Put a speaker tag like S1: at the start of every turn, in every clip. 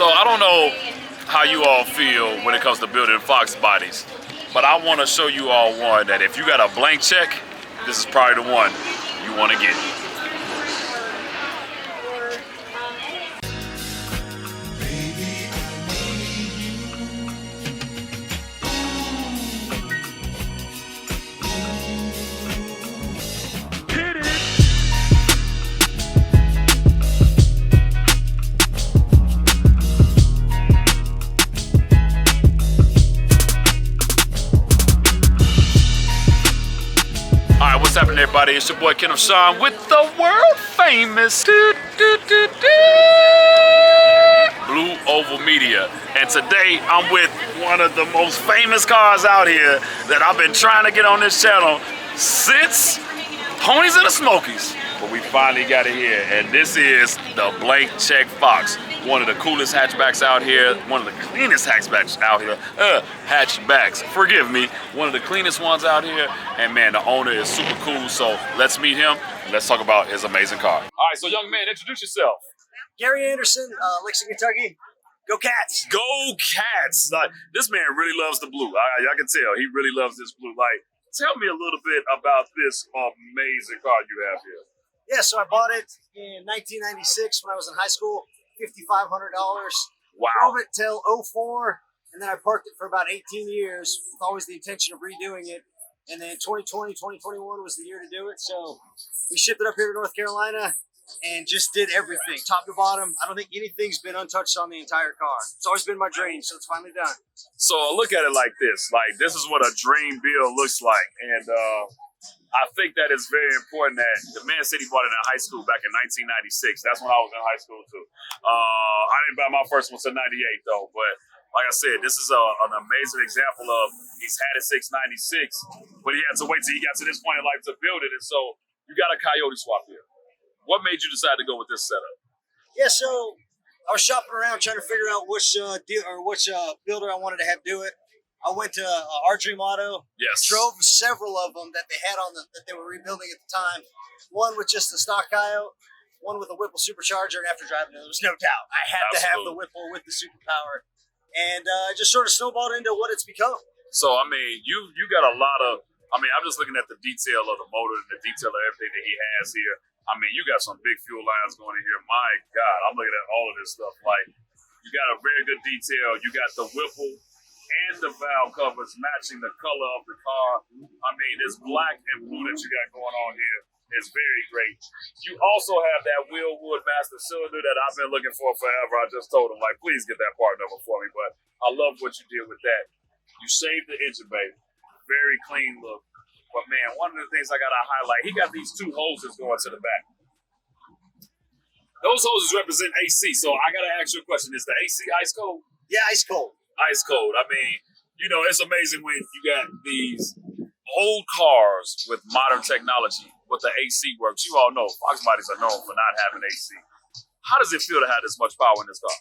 S1: So I don't know how you all feel when it comes to building Fox bodies, but I want to show you all one that if you got a blank check, this is probably the one you want to get. What's happening, everybody? It's your boy Kenneth Sean with the world famous Blue Oval Media. And today I'm with one of the most famous cars out here that I've been trying to get on this channel since Ponies and the Smokies. But we finally got it here, and this is the Blank Check Fox. One of the coolest hatchbacks out here, one of the cleanest hatchbacks out here. Hatchbacks, forgive me. One of the cleanest ones out here, and man, the owner is super cool, so let's meet him, and let's talk about his amazing car. All right, so young man, introduce yourself.
S2: Gary Anderson, Lexington, Kentucky. Go Cats!
S1: Go Cats! Like, this man really loves the blue. I can tell, he really loves this blue. Like, tell me a little bit about this amazing car you have here.
S2: Yeah, so I bought it in 1996 when I was in high school. $5,500.
S1: Wow.
S2: Drove it till 04, and then I parked it for about 18 years with always the intention of redoing it. And then 2020, 2021 was the year to do it. So we shipped it up here to North Carolina and just did everything, top to bottom. I don't think anything's been untouched on the entire car. It's always been my dream, so it's finally done.
S1: So look at it like this. Like, this is what a dream build looks like. And I think that it's very important that the man said he bought it in high school back in 1996. That's when I was in high school too. I didn't buy my first one until 98 though. But like I said, this is an amazing example of he's had it since 96, but he had to wait till he got to this point in life to build it. And so you got a Coyote swap here. What made you decide to go with this setup?
S2: Yeah, so I was shopping around trying to figure out which builder I wanted to have do it. I went to Our Dream Auto.
S1: Yes.
S2: Drove several of them that they had that they were rebuilding at the time. One with just the stock Coyote, one with a Whipple supercharger, and after driving it, there was no doubt I had to have the Whipple with the superpower, and it just sort of snowballed into what it's become.
S1: So I mean, you got a lot of. I mean, I'm just looking at the detail of the motor and the detail of everything that he has here. I mean, you got some big fuel lines going in here. My God, I'm looking at all of this stuff. Like, you got a very good detail. You got the Whipple and the valve covers matching the color of the car. I mean, this black and blue that you got going on here is very great. You also have that Wheelwood master cylinder that I've been looking for forever. I just told him, like, please get that part number for me. But I love what you did with that. You saved the engine bay. Very clean look. But man, one of the things I got to highlight, he got these two hoses going to the back. Those hoses represent AC. So I got to ask you a question. Is the AC ice cold?
S2: Yeah, ice cold.
S1: Ice cold. I mean, you know, it's amazing when you got these old cars with modern technology, but the AC works. You all know Fox bodies are known for not having AC. How does it feel to have this much power in this car?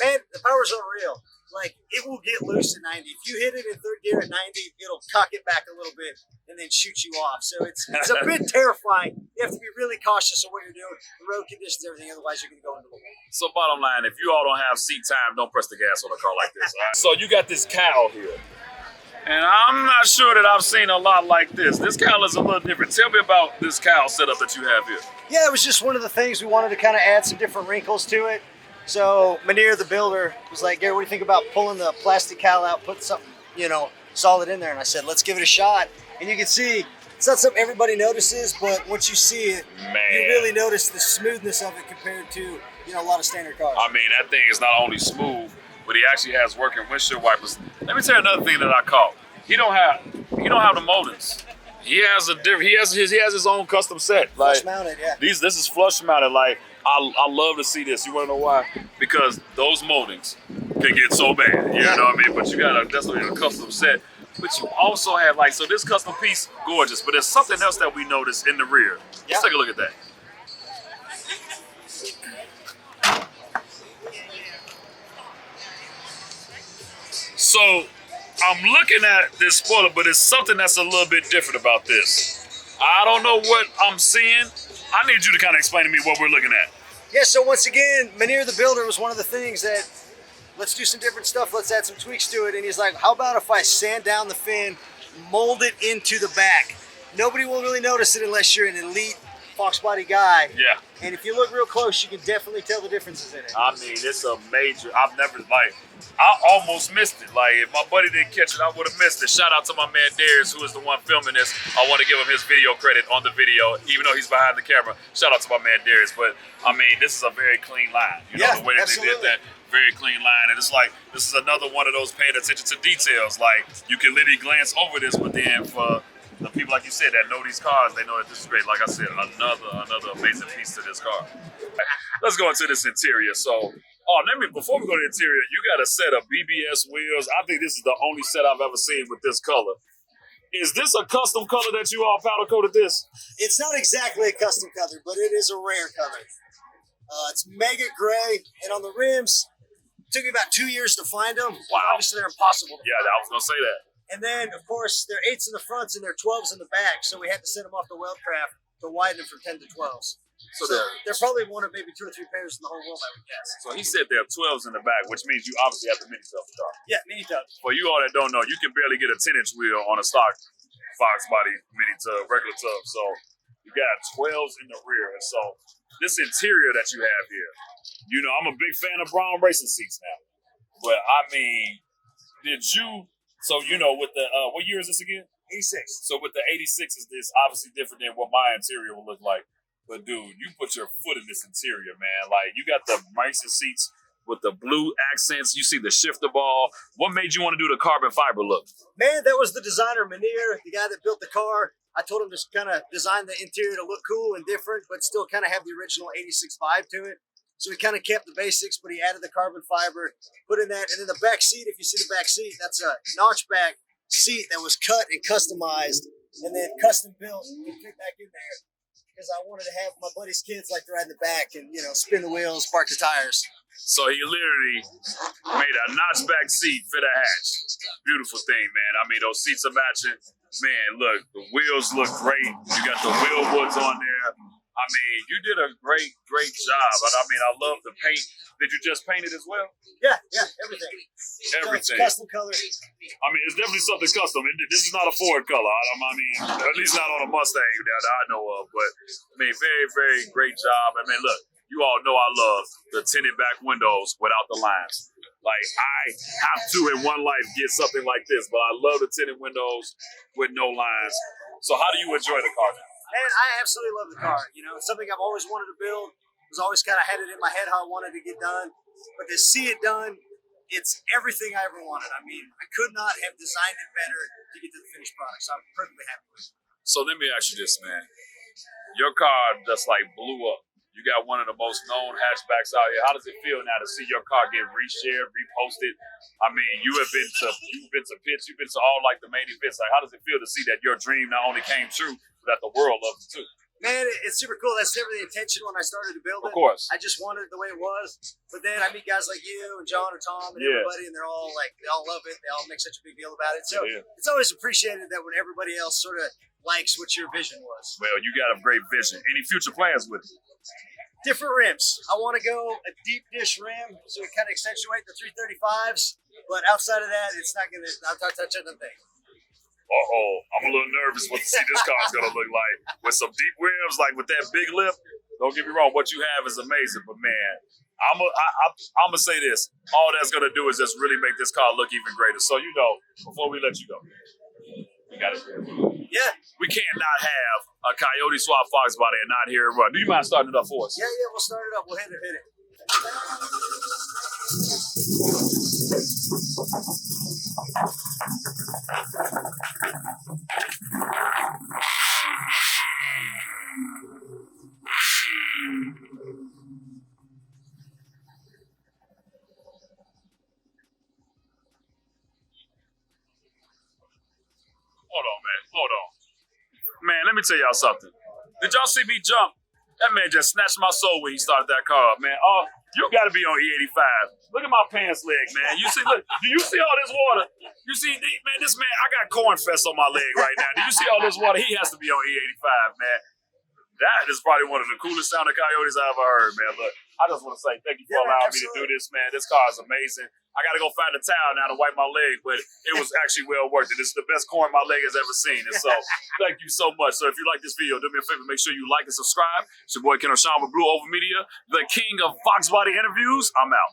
S2: Man, the power's unreal. Like, it will get loose at 90. If you hit it in third gear at 90, it'll cock it back a little bit and then shoot you off. So it's a bit terrifying. You have to be really cautious of what you're doing, the road conditions, everything. Otherwise, you're going to go into the wall.
S1: So bottom line, if you all don't have seat time, don't press the gas on a car like this. All right? So you got this cowl here. And I'm not sure that I've seen a lot like this. This cowl is a little different. Tell me about this cowl setup that you have here.
S2: Yeah, it was just one of the things we wanted to kind of add some different wrinkles to it. So Manir, the builder, was like, Gary, what do you think about pulling the plastic cowl out, putting something, solid in there? And I said, let's give it a shot. And you can see, it's not something everybody notices, but once you see it, you really notice the smoothness of it compared to, a lot of standard cars.
S1: I mean, that thing is not only smooth, but he actually has working windshield wipers. Let me tell you another thing that I caught. He don't have the motors. He has his own custom set.
S2: Flush mounted, yeah.
S1: This is flush mounted. Like, I love to see this. You want to know why? Because those moldings can get so bad. You know what I mean? But you got definitely a custom set. But you also have so this custom piece, gorgeous. But there's something else that we noticed in the rear. Let's take a look at that. So I'm looking at this spoiler, but it's something that's a little bit different about this. I don't know what I'm seeing. I need you to kind of explain to me what we're looking at.
S2: Yeah, so once again, Manir the builder was one of the things that let's do some different stuff. Let's add some tweaks to it. And he's like, how about if I sand down the fin, mold it into the back? Nobody will really notice it unless you're an elite Fox body guy.
S1: Yeah.
S2: And if you look real close, you can definitely tell the differences in it.
S1: I mean, it's a major. I've never, like, I almost missed it. Like, if my buddy didn't catch it, I would have missed it. Shout out to my man Darius, who is the one filming this. I want to give him his video credit on the video, even though he's behind the camera. Shout out to my man Darius. But, I mean, this is a very clean line. You know, the way that
S2: absolutely.
S1: they did that, very clean line. And it's like, this is another one of those paying attention to details. Like, you can literally glance over this, but then for the people, like you said, that know these cars, they know that this is great. Like I said, another amazing piece to this car. Let's go into this interior. So, before we go to the interior, you got a set of BBS wheels. I think this is the only set I've ever seen with this color. Is this a custom color that you all powder coated this?
S2: It's not exactly a custom color, but it is a rare color. It's maggot gray, and on the rims, it took me about 2 years to find them.
S1: Wow.
S2: Obviously, they're impossible to
S1: Yeah, I was going to say that.
S2: And then, of course, they're 8s in the fronts and they're 12s in the back, so we had to send them off to Weldcraft to widen them from 10 to 12s. So they're probably one of maybe 2 or 3 pairs in the whole world, I would guess.
S1: So he said there are 12s in the back, which means you obviously have the mini tub car.
S2: Yeah, mini tub.
S1: For you all that don't know, you can barely get a 10-inch wheel on a stock Fox body mini tub, regular tub. So you got 12s in the rear. And so this interior that you have here, you know, I'm a big fan of brown racing seats now. But I mean, did you? So, you know, with the, what year is this again?
S2: 86.
S1: So with the 86 is this obviously different than what my interior will look like. But dude, you put your foot in this interior, man. Like, you got the racing seats with the blue accents. You see the shifter ball. What made you want to do the carbon fiber look?
S2: Man, that was the designer, Munir, the guy that built the car. I told him to kind of design the interior to look cool and different, but still kind of have the original 86 vibe to it. So we kind of kept the basics, but he added the carbon fiber, put in that. And then the back seat, if you see the back seat, that's a notchback seat that was cut and customized and then custom built and fit back in there. Because I wanted to have my buddy's kids like to ride in the back and, you know, spin the wheels, spark the tires.
S1: So he literally made a notchback seat fit a hatch. Beautiful thing, man. I mean, those seats are matching. Man, look, the wheels look great. You got the wheel woods on there. I mean, you did a great job. And I mean, I love the paint. Did you just paint it as well?
S2: Yeah, everything.
S1: Everything.
S2: Custom color.
S1: I mean, it's definitely something custom. This is not a Ford color. I mean, at least not on a Mustang that I know of. But, I mean, very great job. I mean, look, you all know I love the tinted back windows without the lines. Like, I have to, in one life, get something like this. But I love the tinted windows with no lines. So how do you enjoy the car now?
S2: Man, I absolutely love the car. You know, it's something I've always wanted to build. It was always kind of had it in my head how I wanted to get done. But to see it done, it's everything I ever wanted. I mean, I could not have designed it better to get to the finished product. So I'm perfectly happy with it.
S1: So let me ask you this, man. Your car just like blew up. You got one of the most known hatchbacks out here. How does it feel now to see your car get reshared, reposted? I mean, you've been to pits, you've been to all like the main events. Like, how does it feel to see that your dream not only came true, but that the world loves it too?
S2: Man, it's super cool. That's never the intention when I started to build it.
S1: Of course.
S2: I just wanted it the way it was. But then I meet guys like you and John or Tom and everybody, and they're all like, they all love it. They all make such a big deal about it. So it's always appreciated that when everybody else sort of likes what your vision was.
S1: Well, you got a great vision. Any future plans with it?
S2: Different rims. I want to go a deep dish rim so it kind of accentuate the 335s. But outside of that, it's not going to, I'm not touching the thing.
S1: I'm a little nervous what to see this car's going to look like. With some deep rims, like with that big lip. Don't get me wrong, what you have is amazing. But man, I'm going to say this. All that's going to do is just really make this car look even greater. So, you know, before we let you go, we got it.
S2: Yeah.
S1: We can't not have a Coyote swap Fox body and not hear it run. Do you mind starting it up for us?
S2: Yeah, we'll start it up. We'll hit it.
S1: Hold on. Man, let me tell y'all something. Did y'all see me jump? That man just snatched my soul when he started that car up, man. Oh, you got to be on E85. Look at my pants leg, man. You see, look, do you see all this water? You see, man, this man, I got corn fest on my leg right now. Do you see all this water? He has to be on E85, man. That is probably one of the coolest sounding Coyotes I've ever heard, man. Look, I just want to say thank you for allowing me to do this, man. This car is amazing. I got to go find a towel now to wipe my leg, but it was actually well worth it. This is the best corn my leg has ever seen. And so, thank you so much. So, if you like this video, do me a favor, make sure you like and subscribe. It's your boy Ken O'Shawn with Blue Over Media, the king of Fox Body interviews. I'm out.